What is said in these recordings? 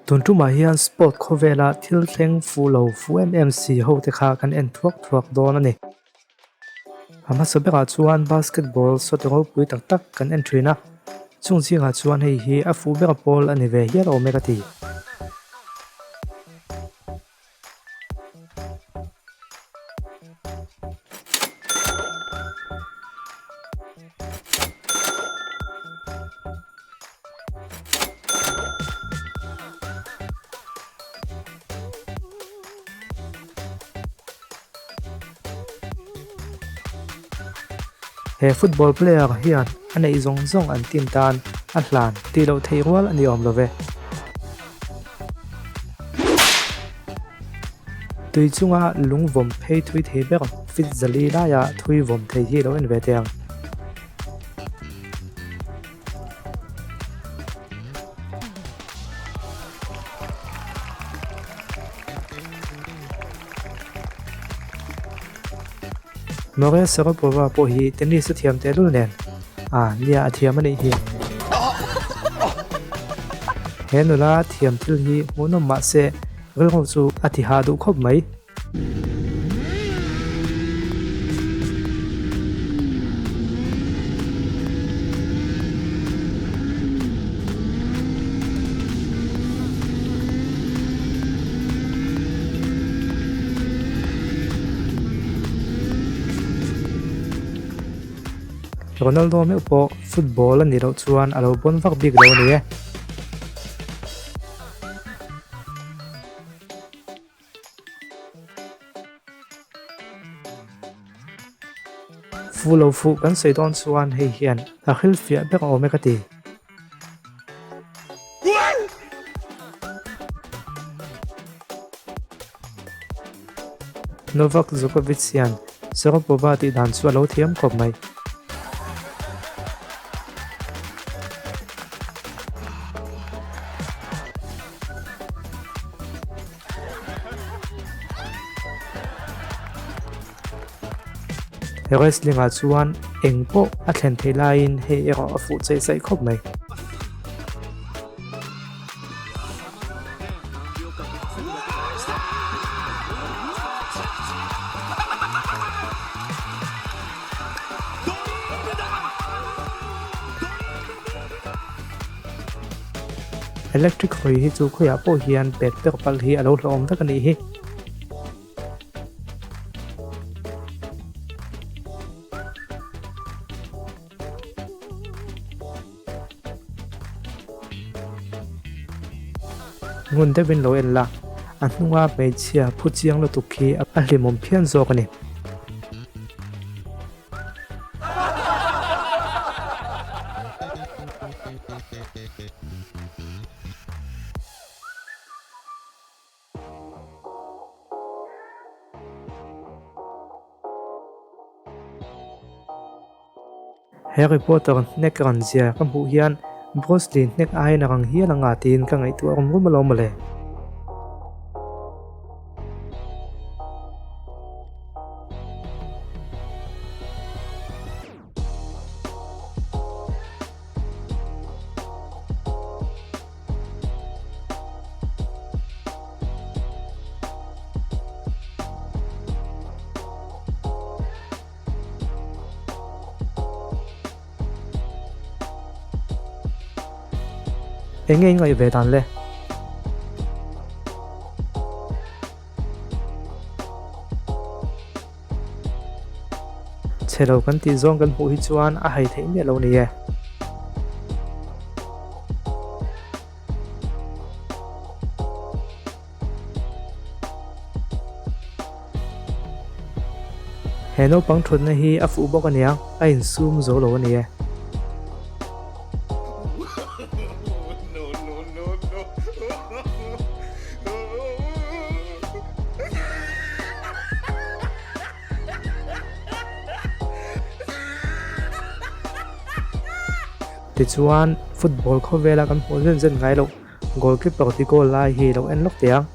Tuntu Mahian Sport Covela Thil Thleng Fulo Fu MMC ho te kha kan en thuak don ani. Ama sabeka chuan basketball sotero pui tak tak kan entry na. Chung chinga chuan hei hi a fu beka ball ani ve hian omega ti. He football player hian anei zong an tin tan a hlan ti lo thei rual ani om lo ve. Tui chunga lung vom phei thui thei bek fit zali la ya thui vom thei hi lo en ve tiang. More Sarapova po hi tennis thiam te lul nen. Lia thiam ani hi. Henula thiam thil hi muno ma se rilho chu ati ha du khop mai. Ronaldo me upo football ani lo chuan alo bon vak big lo ni e. Fulo fu kan sei don chuan hei hian a khil fia bek omega ti. Novak Djokovic hian Sarapova ti dan chu alo thiam khop mai. Wrestling a chuan engpo a thlen thei lain hei ero a fu chei sei khop mai. Electric hoi hi chu khoya po hian pet pek pal hi alo hlom tak ani hi. Ngun de bin lo en la anunga pe chia phu chiang lo tukhi a hlimom phian zo kani. Harry Potter nek ran zia kam hu hian Bruce Lee nek ai na rang hian anga tin ka ngai tu rom rum lo male. Engei ngai ve dan le. Chelo kan ti zong kan hu hi chuan a hai thei me lo ni e. Heno pang thun na hi a fu bok ania a in zoom zo lo ni e. Ti chuan football kho vela kan hmu zen ngai lo goalkeeper ti goal lai hi lo en lok tiang.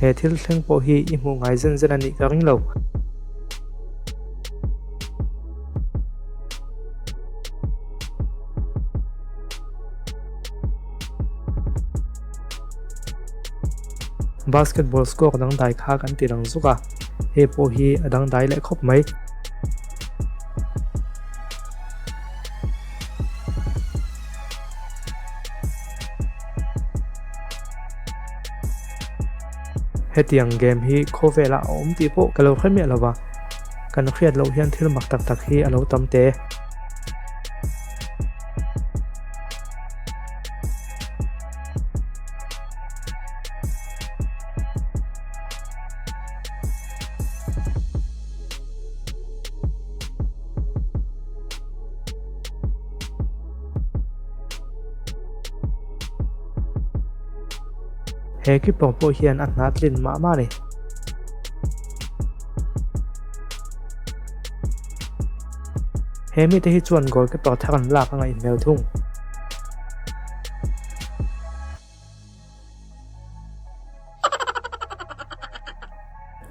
he thil thleng po hi I hmu ngai zen zen ani ka ring lo basketball score dang dai kha kan ti rang zuka he po hi adang dai le khop mai hetiang game hi khovela ti po kalo khami alawa kan khiat lo hian thil mak tak tak hi alo tamte he ki po po hian a hnat lin ma ma ni he mi te hi chuan gol ke to thakan lak anga in mel thung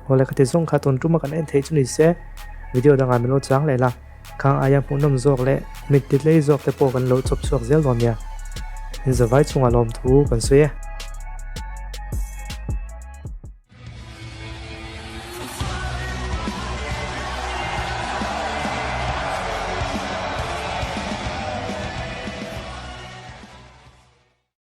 hole khati zong kha ton tuma kan en thei chuni se video danga melo chang le la khang aya punam zok le mit ti le zok te po kan lo chop chuak zel lom ya in zawai chunga lom thu kan se